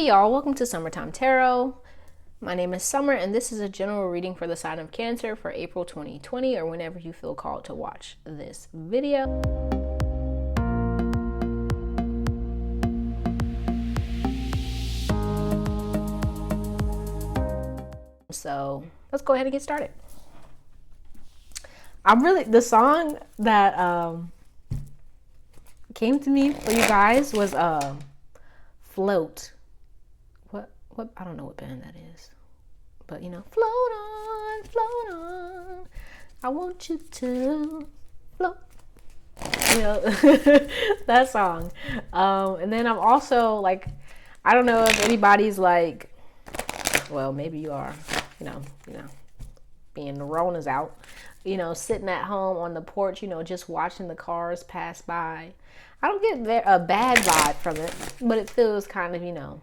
Hey y'all, welcome to Summertime Tarot. My name is Summer and this is a general reading for the sign of Cancer for April 2020 or whenever you feel called to watch this video. So let's go ahead and get started. The song that came to me for you guys was Float. What I don't know what band that is, but you know, float on, I want you to float, you know. That song. And then I'm also like, I don't know if anybody's like, well, maybe you are, you know, being the Rona's out, you know, sitting at home on the porch, you know, just watching the cars pass by. I don't get a bad vibe from it, but it feels kind of, you know,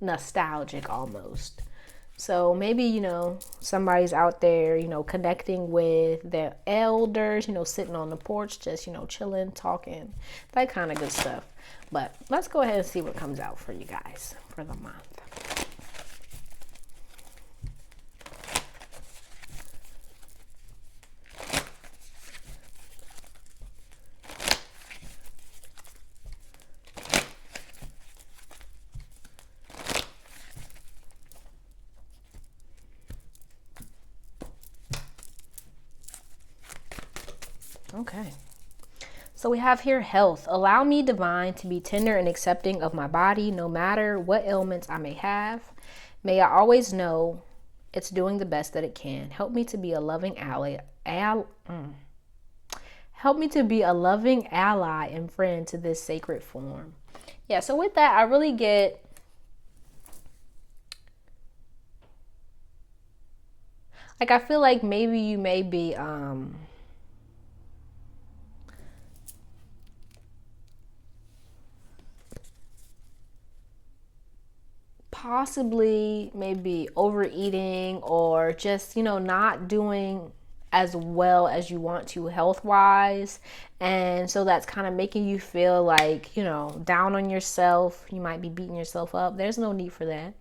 nostalgic almost. So maybe, you know, somebody's out there, you know, connecting with their elders, you know, sitting on the porch, just, you know, chilling, talking, that kind of good stuff. But let's go ahead and see what comes out for you guys for the month. Okay. So we have here health. Allow me, divine, to be tender and accepting of my body, no matter what ailments I may have. May I always know it's doing the best that it can. Help me to be a loving ally. Help me to be a loving ally and friend to this sacred form. Yeah, so with that, I really get like, I feel like maybe you may be possibly maybe overeating or just, you know, not doing as well as you want to health wise, and so that's kind of making you feel like, you know, down on yourself. You might be beating yourself up. There's no need for that.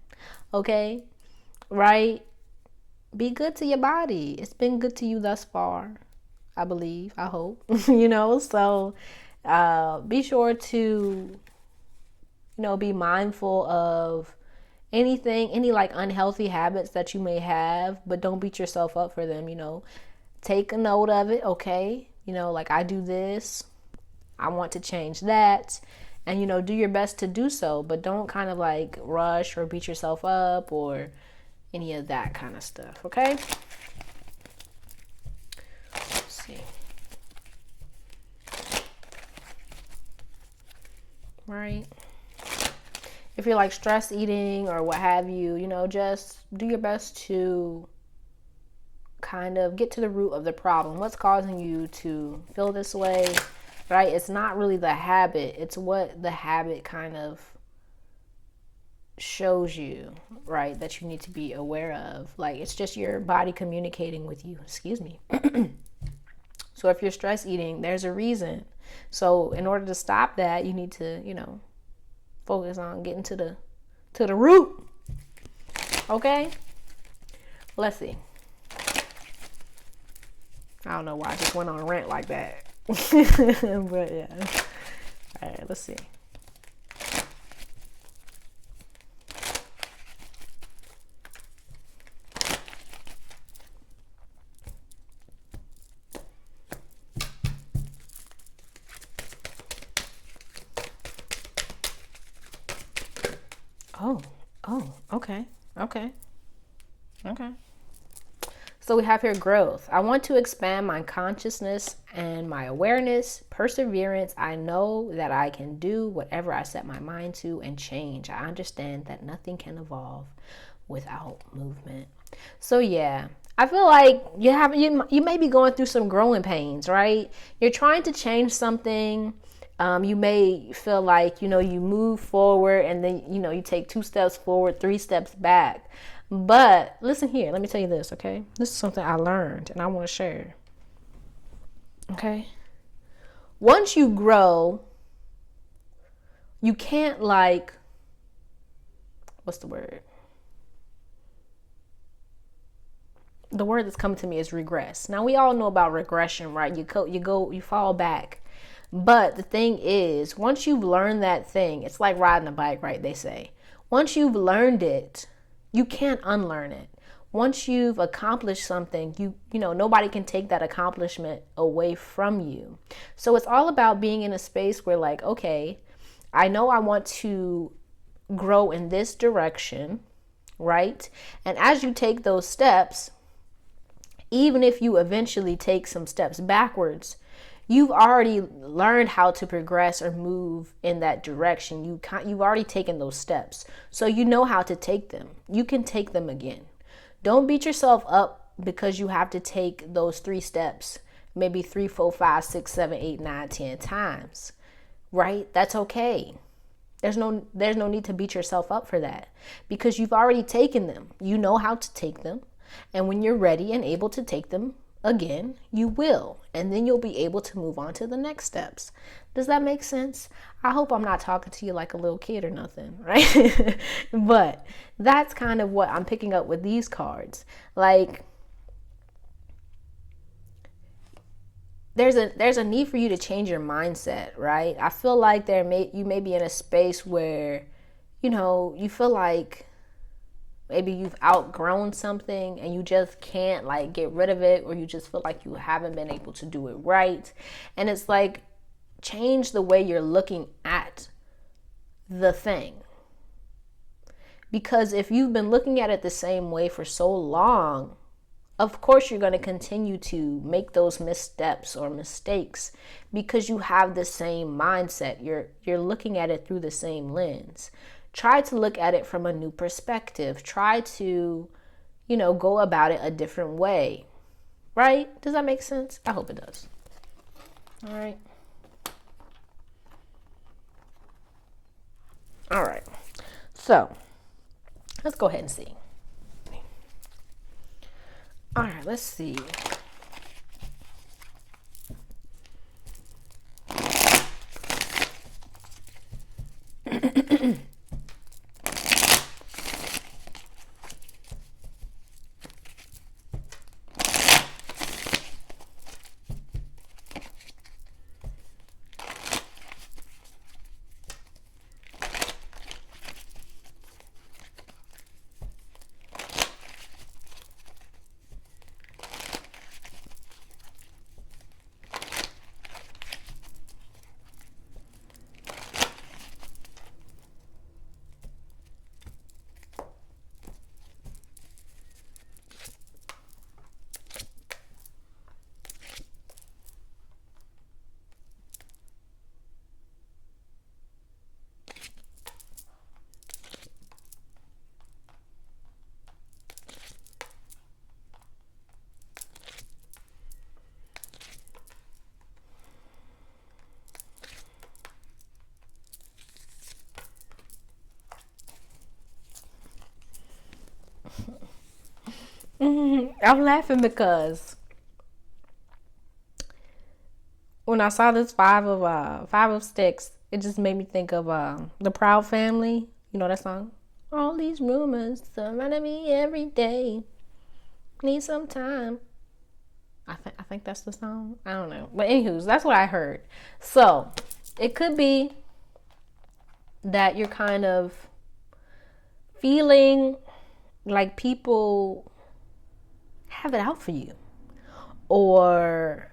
Okay, right? Be good to your body. It's been good to you thus far, I believe, I hope. You know, so be sure to, you know, be mindful of any like unhealthy habits that you may have, but don't beat yourself up for them. You know, take a note of it. Okay, you know, like, I do this, I want to change that, and, you know, do your best to do so, but don't kind of like rush or beat yourself up or any of that kind of stuff. Okay, let's see. Right, if you're like stress eating or what have you, you know, just do your best to kind of get to the root of the problem. What's causing you to feel this way, right? It's not really the habit. It's what the habit kind of shows you, right, that you need to be aware of. Like, it's just your body communicating with you. Excuse me. So if you're stress eating, there's a reason. So in order to stop that, you need to, you know, focus on getting to the root. Okay, let's see. I don't know why I just went on a rant like that. But yeah, all right, let's see. Okay. So we have here growth. I want to expand my consciousness and my awareness. Perseverance. I know that I can do whatever I set my mind to and change. I understand that nothing can evolve without movement. So yeah, I feel like you may be going through some growing pains, right? You're trying to change something. You may feel like, you know, you move forward and then, you know, you take 2 steps forward, 3 steps back. But listen here, let me tell you this, okay? This is something I learned and I want to share. Okay? Once you grow, you can't like what's the word? The word that's coming to me is regress. Now we all know about regression, right? You fall back. But the thing is, once you've learned that thing, it's like riding a bike, right? They say. Once you've learned it, you can't unlearn it. Once you've accomplished something, you know, nobody can take that accomplishment away from you. So it's all about being in a space where, like, okay, I know I want to grow in this direction, right? And as you take those steps, even if you eventually take some steps backwards, you've already learned how to progress or move in that direction. You've already taken those steps. So you know how to take them. You can take them again. Don't beat yourself up because you have to take those 3 steps, maybe 3, 4, 5, 6, 7, 8, 9, 10 times, right? That's okay. There's no need to beat yourself up for that because you've already taken them. You know how to take them. And when you're ready and able to take them again, you will. And then you'll be able to move on to the next steps. Does that make sense? I hope I'm not talking to you like a little kid or nothing, right? But that's kind of what I'm picking up with these cards. Like, there's a need for you to change your mindset, right? I feel like you may be in a space where, you know, you feel like maybe you've outgrown something and you just can't like get rid of it, or you just feel like you haven't been able to do it right. And it's like, change the way you're looking at the thing. Because if you've been looking at it the same way for so long, of course you're going to continue to make those missteps or mistakes because you have the same mindset. You're looking at it through the same lens. Try to look at it from a new perspective. Try to, you know, go about it a different way. Right? Does that make sense? I hope it does. All right. All right. So, let's go ahead and see. All right, let's see. I'm laughing because when I saw this five of sticks, it just made me think of the Proud Family. You know that song? All these rumors surrounding me every day. Need some time. I think that's the song. I don't know. But anywho, that's what I heard. So it could be that you're kind of feeling like people have it out for you, or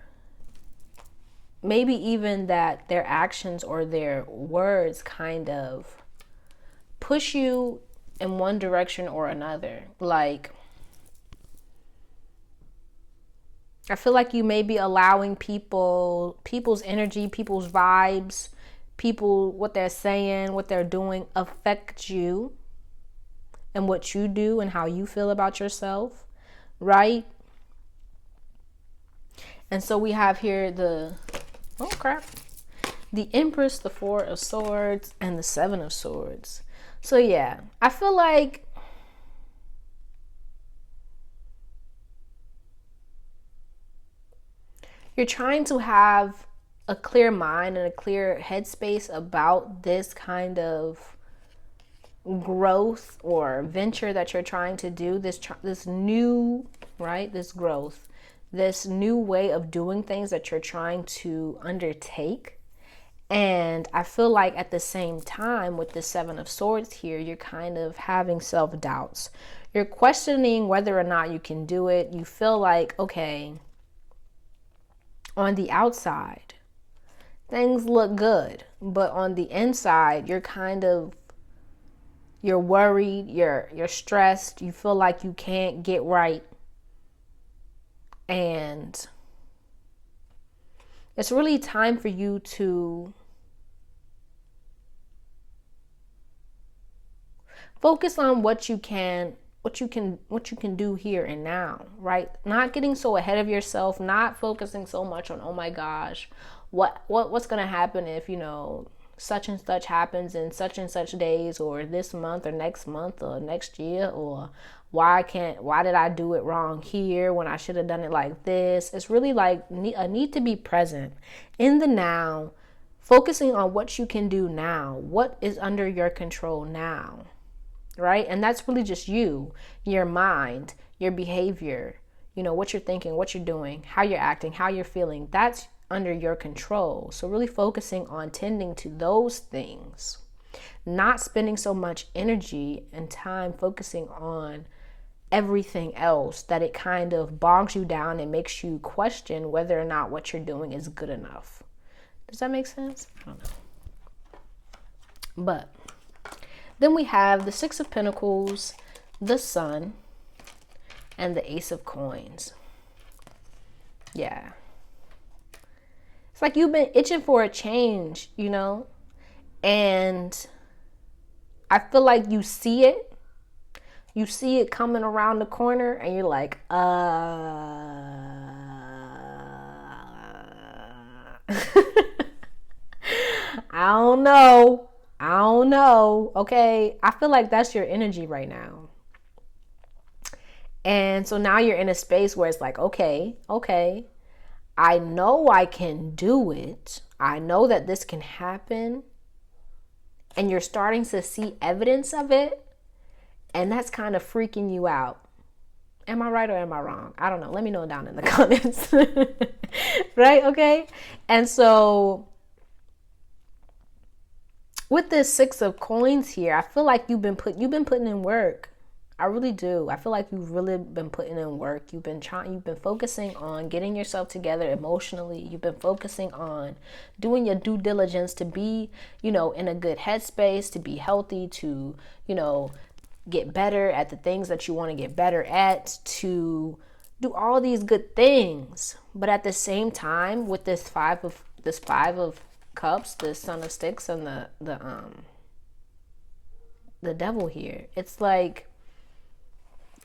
maybe even that their actions or their words kind of push you in one direction or another. Like, I feel like you may be allowing people's energy, people's vibes, what they're saying, what they're doing affect you and what you do and how you feel about yourself, right? And so we have here the Empress, the 4 of Swords, and the 7 of Swords. So yeah, I feel like you're trying to have a clear mind and a clear headspace about this kind of growth or venture that you're trying to do, this new, right, this growth, this new way of doing things that you're trying to undertake. And I feel like at the same time with the Seven of Swords here, you're kind of having self-doubts. You're questioning whether or not you can do it. You feel like, okay, on the outside, things look good, but on the inside, you're worried, you're stressed, you feel like you can't get right. And it's really time for you to focus on what you can do here and now, right? Not getting so ahead of yourself, not focusing so much on, oh my gosh, what's going to happen if, such and such happens in such and such days, or this month or next year, or why did I do it wrong here when I should have done it like this? It's really like a need to be present in the now, focusing on what you can do now, what is under your control now, right? And that's really just you, your mind, your behavior, what you're thinking, what you're doing, how you're acting, how you're feeling. That's under your control. So really focusing on tending to those things, not spending so much energy and time focusing on everything else that it kind of bogs you down and makes you question whether or not what you're doing is good enough. Does that make sense? I don't know. But then we have the Six of Pentacles, the Sun, and the Ace of Coins. Yeah. It's like you've been itching for a change, and I feel like you see it coming around the corner, and you're like, I don't know. Okay. I feel like that's your energy right now. And so now you're in a space where it's like, okay. I know I can do it. I know that this can happen. And you're starting to see evidence of it. And that's kind of freaking you out. Am I right or am I wrong? I don't know. Let me know down in the comments. Right? Okay. And so with this Six of Coins here, I feel like you've been putting in work. I really do. I feel like you've really been putting in work. You've been focusing on getting yourself together emotionally. You've been focusing on doing your due diligence to be, in a good headspace, to be healthy, to, get better at the things that you want to get better at, to do all these good things. But at the same time, with this five of Cups, the Son of Sticks, and the Devil here, it's like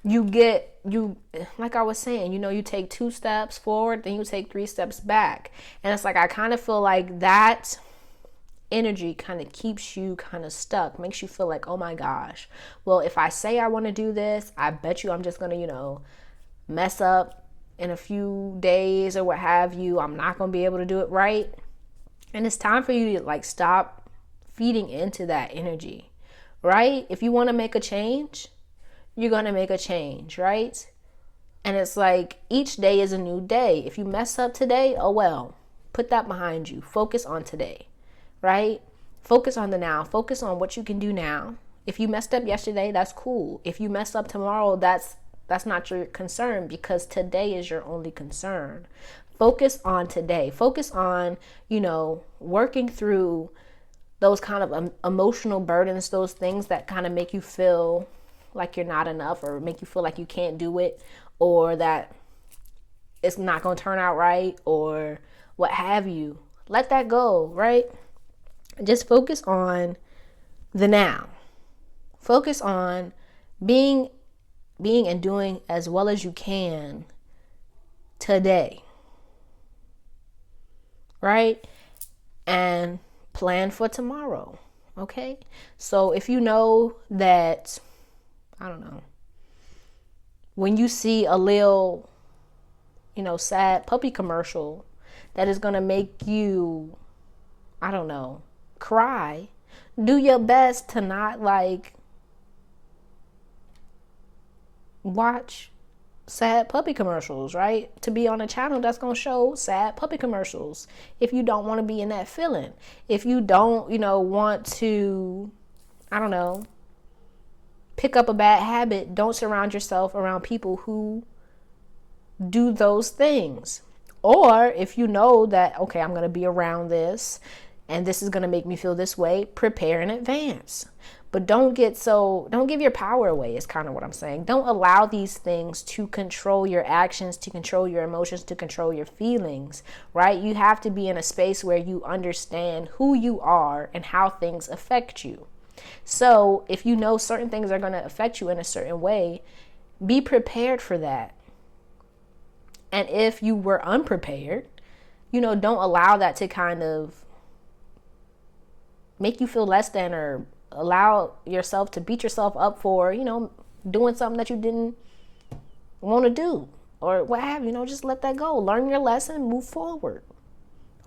like I was saying, you take 2 steps forward, then you take 3 steps back. And it's like, I kind of feel like that energy kind of keeps you kind of stuck, makes you feel like, oh my gosh, well, if I say I want to do this, I bet you I'm just going to, mess up in a few days or what have you. I'm not going to be able to do it right. And it's time for you to stop feeding into that energy, right? If you want to make a change, you're going to make a change, right? And it's like each day is a new day. If you mess up today, oh well, put that behind you. Focus on today, right? Focus on the now. Focus on what you can do now. If you messed up yesterday, that's cool. If you mess up tomorrow, that's not your concern, because today is your only concern. Focus on today. Focus on, working through those kind of emotional burdens, those things that kind of make you feel like you're not enough, or make you feel like you can't do it, or that it's not going to turn out right, or what have you. Let that go, right? Just focus on the now. Focus on being and doing as well as you can today, right? And plan for tomorrow, okay? So if you know that, I don't know, when you see a little, sad puppy commercial that is going to make you, I don't know, cry, do your best to not watch sad puppy commercials, right? To be on a channel that's going to show sad puppy commercials. If you don't want to be in that feeling, if you don't, want to, I don't know, pick up a bad habit, don't surround yourself around people who do those things. Or if you know that, okay, I'm going to be around this and this is going to make me feel this way, prepare in advance. But don't give your power away, is kind of what I'm saying. Don't allow these things to control your actions, to control your emotions, to control your feelings, right? You have to be in a space where you understand who you are and how things affect you. So if you know certain things are going to affect you in a certain way, be prepared for that. And if you were unprepared, don't allow that to kind of make you feel less than, or allow yourself to beat yourself up for, doing something that you didn't want to do or what have you. Just let that go. Learn your lesson, move forward.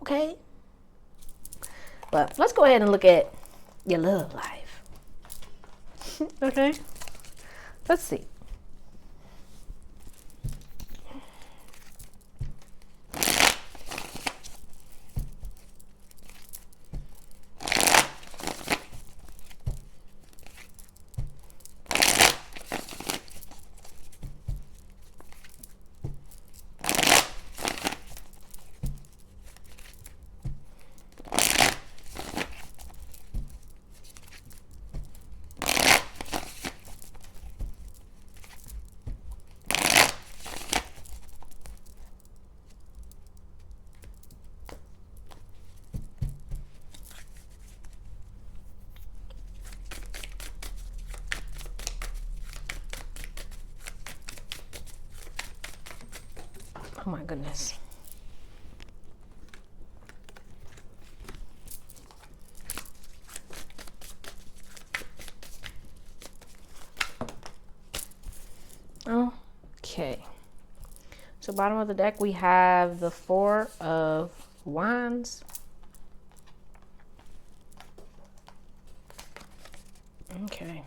Okay? But let's go ahead and look at your love life. Okay? Let's see. Oh my goodness. Okay. So bottom of the deck, we have the Four of Wands. Okay.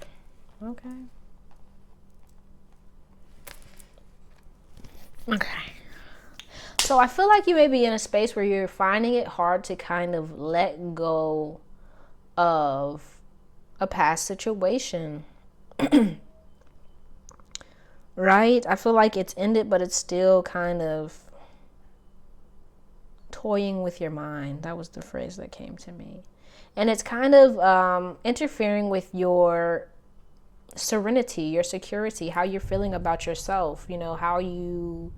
So I feel like you may be in a space where you're finding it hard to kind of let go of a past situation. Right? I feel like it's ended, but it's still kind of toying with your mind. That was the phrase that came to me. And it's kind of interfering with your serenity, your security, how you're feeling about yourself, how you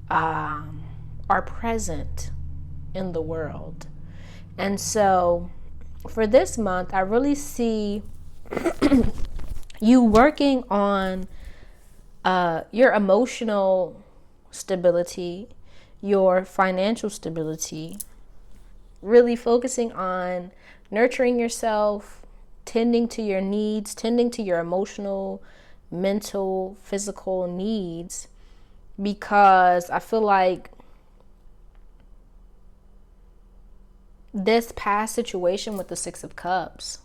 are present in the world. And so for this month, I really see you working on your emotional stability, your financial stability, really focusing on nurturing yourself, tending to your needs, tending to your emotional, mental, physical needs, because I feel like this past situation with the Six of Cups,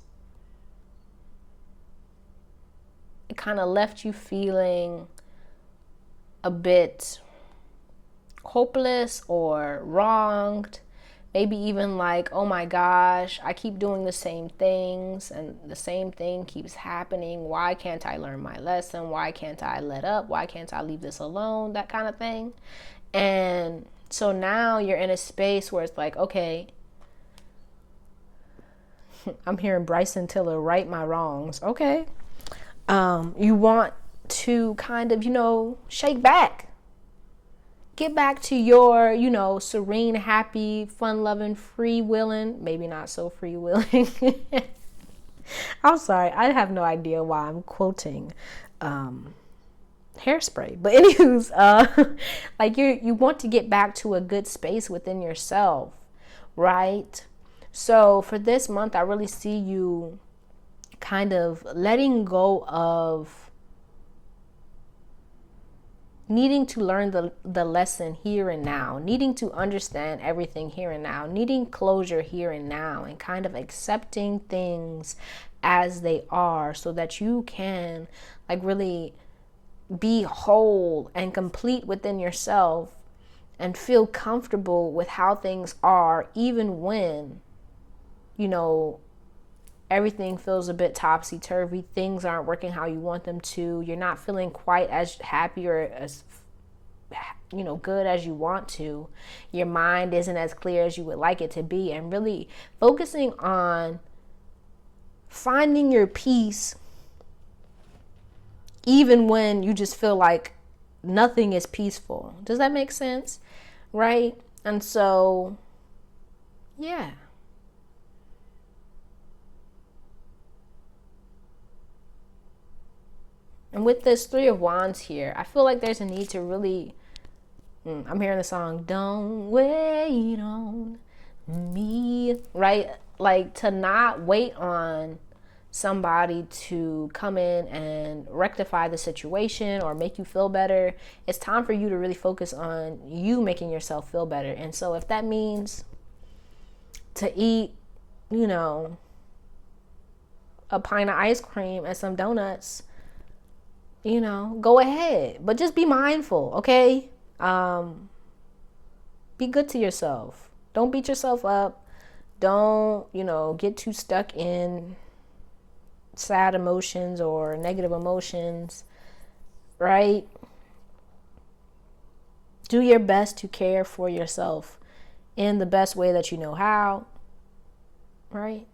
it kind of left you feeling a bit hopeless or wronged. Maybe even like, oh my gosh, I keep doing the same things and the same thing keeps happening. Why can't I learn my lesson? Why can't I let up? Why can't I leave this alone? That kind of thing. And so now you're in a space where it's like, okay, I'm hearing Bryson Tiller, right my wrongs. Okay. You want to kind of, shake back. Get back to your, serene, happy, fun-loving, free-willing, maybe not so free-willing. I'm sorry. I have no idea why I'm quoting Hairspray. But anywho's, like you want to get back to a good space within yourself, right? So for this month, I really see you kind of letting go of needing to learn the lesson here and now, needing to understand everything here and now, needing closure here and now, and kind of accepting things as they are so that you can like really be whole and complete within yourself and feel comfortable with how things are, even when, you know, everything feels a bit topsy-turvy, things aren't working how you want them to, you're not feeling quite as happy or as, you know, good as you want to, your mind isn't as clear as you would like it to be, and really focusing on finding your peace even when you just feel like nothing is peaceful. Does that make sense? Right? And so, yeah. And with this Three of Wands here, I feel like there's a need to really, I'm hearing the song, don't wait on me, right? Like to not wait on somebody to come in and rectify the situation or make you feel better. It's time for you to really focus on you making yourself feel better. And so if that means to eat, you know, a pint of ice cream and some donuts, you know, go ahead. But just be mindful, okay? Be good to yourself. Don't beat yourself up. Don't, you know, get too stuck in sad emotions or negative emotions, right? Do your best to care for yourself in the best way that you know how, right?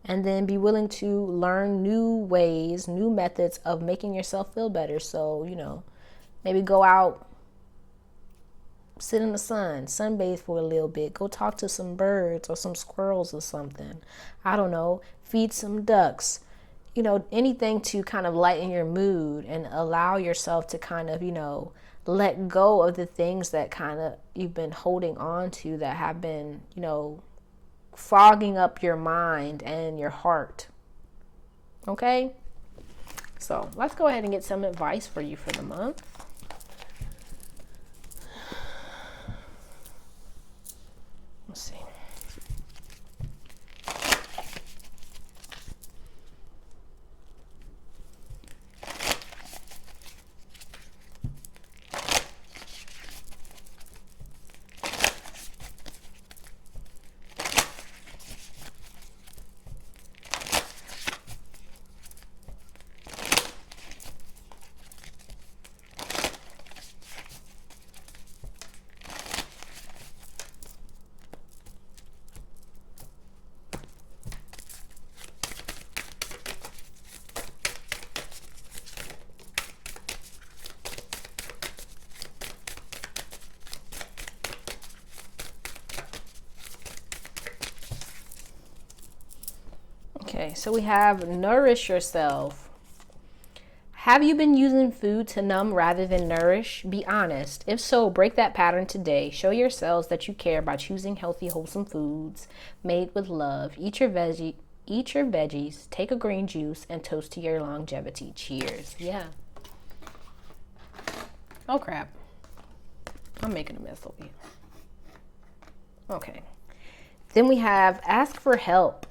And then be willing to learn new ways, new methods of making yourself feel better. So, you know, maybe go out, sit in the sun, sunbathe for a little bit, go talk to some birds or some squirrels or something. I don't know, feed some ducks, you know, anything to kind of lighten your mood and allow yourself to kind of, you know, let go of the things that kind of you've been holding on to that have been, you know, fogging up your mind and your heart. Okay? So let's go ahead and get some advice for you for the month. Let's see. Okay, so we have nourish yourself. Have you been using food to numb rather than nourish? Be honest. If so, break that pattern today. Show yourselves that you care by choosing healthy, wholesome foods made with love. Eat your veggies, take a green juice, and toast to your longevity. Cheers. Yeah. Oh, crap. I'm making a mess over here. Okay. Then we have ask for help.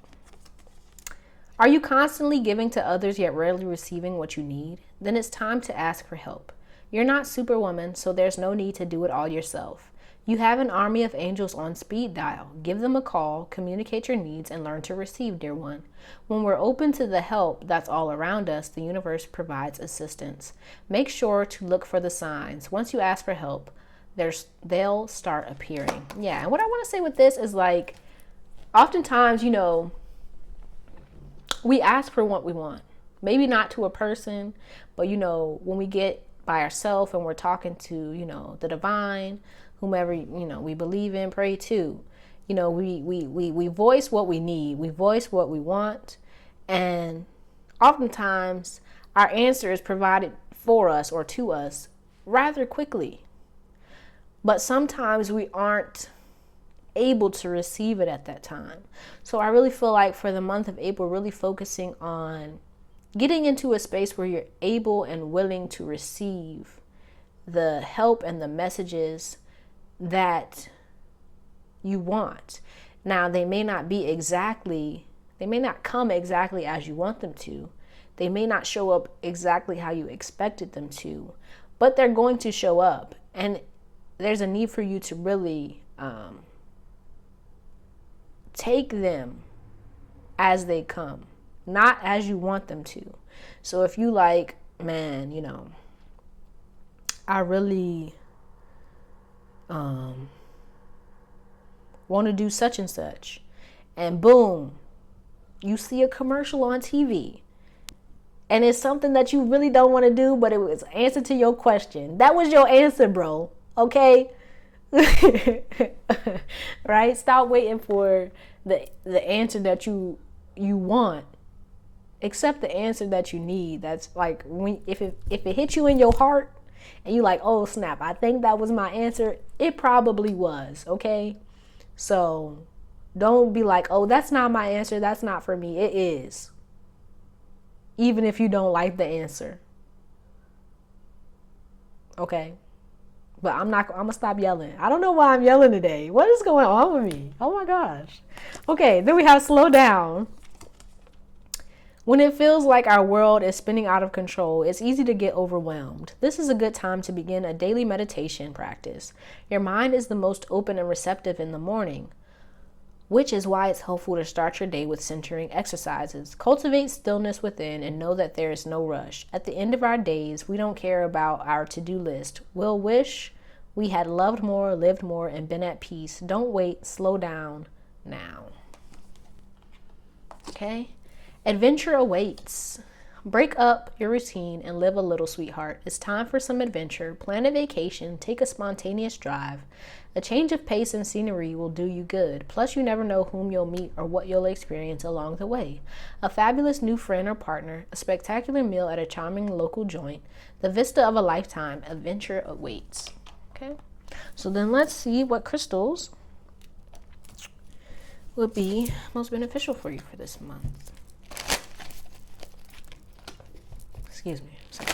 Are you constantly giving to others yet rarely receiving what you need? Then it's time to ask for help. You're not Superwoman, so there's no need to do it all yourself. You have an army of angels on speed dial. Give them a call, communicate your needs, and learn to receive, dear one. When we're open to the help that's all around us, the universe provides assistance. Make sure to look for the signs. Once you ask for help, they'll start appearing. Yeah, and what I want to say with this is like, oftentimes, you know, we ask for what we want. Maybe not to a person, but, you know, when we get by ourselves and we're talking to, you know, the divine, whomever, you know, we believe in, pray to, you know, we voice what we need. We voice what we want. And oftentimes our answer is provided for us or to us rather quickly. But sometimes we aren't able to receive it at that time. So I really feel like for the month of April, really focusing on getting into a space where you're able and willing to receive the help and the messages that you want. Now, they may not come exactly as you want them to. They may not show up exactly how you expected them to, but they're going to show up. And there's a need for you to really take them as they come, not as you want them to. So if you like, man, you know, I really want to do such and such, and boom, you see a commercial on TV, and it's something that you really don't want to do, but it was answer to your question. That was your answer, bro. Okay? Right? Stop waiting for the answer that you want. Accept the answer that you need. That's like when if it hits you in your heart and you like, oh snap, I think that was my answer. It probably was, okay? So don't be like, oh, that's not my answer. That's not for me. It is. Even if you don't like the answer. Okay? But I'm gonna stop yelling. I don't know why I'm yelling today. What is going on with me? Oh my gosh. Okay, then we have slow down. When it feels like our world is spinning out of control, it's easy to get overwhelmed. This is a good time to begin a daily meditation practice. Your mind is the most open and receptive in the morning, which is why it's helpful to start your day with centering exercises. Cultivate stillness within and know that there is no rush. At the end of our days, we don't care about our to-do list. We'll wish we had loved more, lived more, and been at peace. Don't wait. Slow down now. Okay? Adventure awaits. Break up your routine and live a little, sweetheart. It's time for some adventure. Plan a vacation. Take a spontaneous drive. A change of pace and scenery will do you good. Plus, you never know whom you'll meet or what you'll experience along the way. A fabulous new friend or partner, a spectacular meal at a charming local joint, the vista of a lifetime. Adventure awaits. Okay? So then let's see what crystals would be most beneficial for you for this month. Excuse me. Sorry.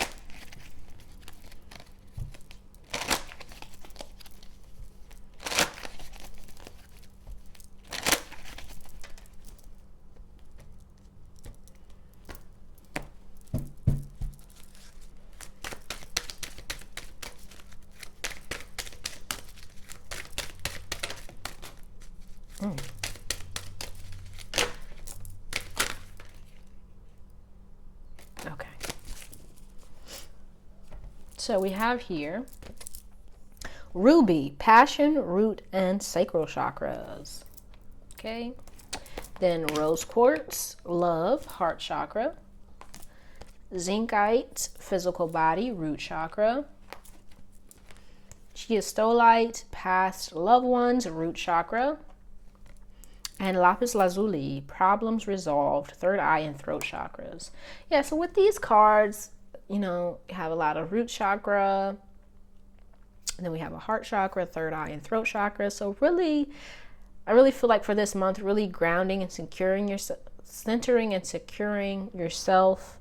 Okay. So we have here ruby, passion, root, and sacral chakras. Okay. Then rose quartz, love, heart chakra. Zincite, physical body, root chakra. Chiastolite, past loved ones, root chakra. And lapis lazuli, problems resolved, third eye and throat chakras. Yeah, so with these cards, you know, you have a lot of root chakra, and then we have a heart chakra, third eye and throat chakra. So really, I really feel like for this month, really grounding and securing yourself, centering and securing yourself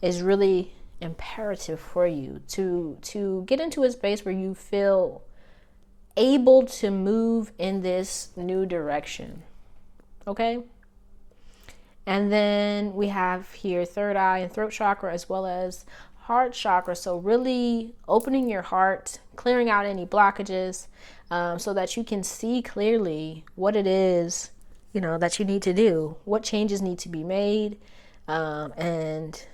is really imperative for you to get into a space where you feel able to move in this new direction. Okay? And then we have here third eye and throat chakra as well as heart chakra. So really opening your heart, clearing out any blockages, so that you can see clearly what it is, you know, that you need to do, what changes need to be made. And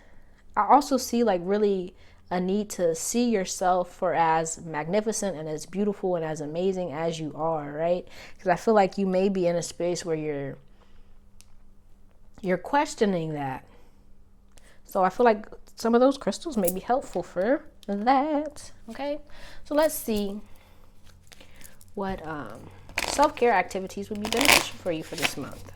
I also see like really a need to see yourself for as magnificent and as beautiful and as amazing as you are, right? Because I feel like you may be in a space where you're questioning that. So I feel like some of those crystals may be helpful for that. Okay, so let's see what self-care activities would be beneficial for you for this month.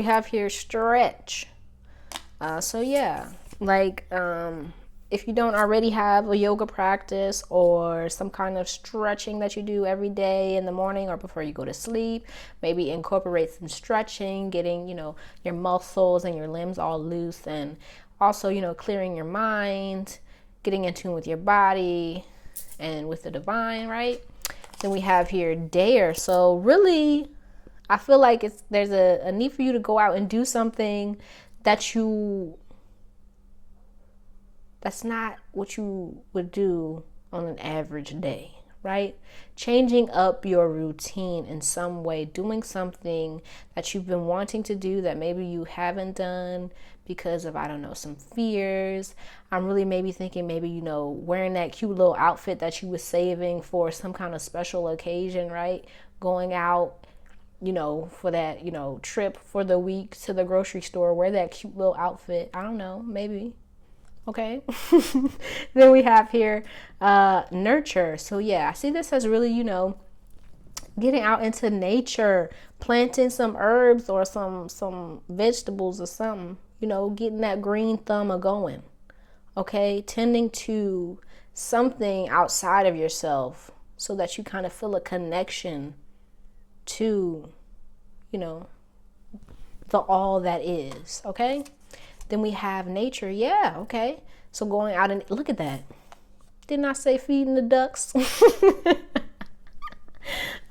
we have here stretch. So yeah, like if you don't already have a yoga practice or some kind of stretching that you do every day in the morning or before you go to sleep, maybe incorporate some stretching, getting, your muscles and your limbs all loose, and also, clearing your mind, getting in tune with your body and with the divine, right? Then we have here dare. So really, I feel like there's a need for you to go out and do something that's not what you would do on an average day, right? Changing up your routine in some way, doing something that you've been wanting to do that maybe you haven't done because of, I don't know, some fears. I'm really maybe thinking wearing that cute little outfit that you were saving for some kind of special occasion, right? Going out, for that, trip for the week to the grocery store, wear that cute little outfit. I don't know, maybe. Okay. Then we have here nurture. So yeah, I see this as really, getting out into nature, planting some herbs or some vegetables or something, getting that green thumb going. Okay, tending to something outside of yourself so that you kind of feel a connection to, the all that is. Okay. Then we have nature. Yeah, okay. So going out and look at that. Didn't I say feeding the ducks?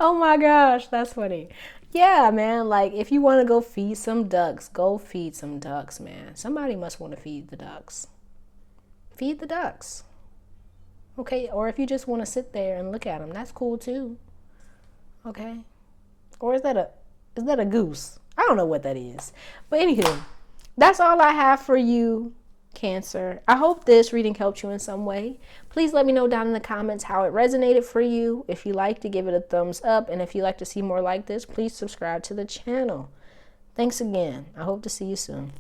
Oh my gosh, that's funny. Yeah, man, like if you want to go feed some ducks, go feed some ducks, man. Somebody must want to feed the ducks. Feed the ducks. Okay, or if you just want to sit there and look at them, that's cool too. Okay. Or is that a goose? I don't know what that is. But anywho, that's all I have for you, Cancer. I hope this reading helped you in some way. Please let me know down in the comments how it resonated for you. If you like to give it a thumbs up, and if you like to see more like this, please subscribe to the channel. Thanks again. I hope to see you soon.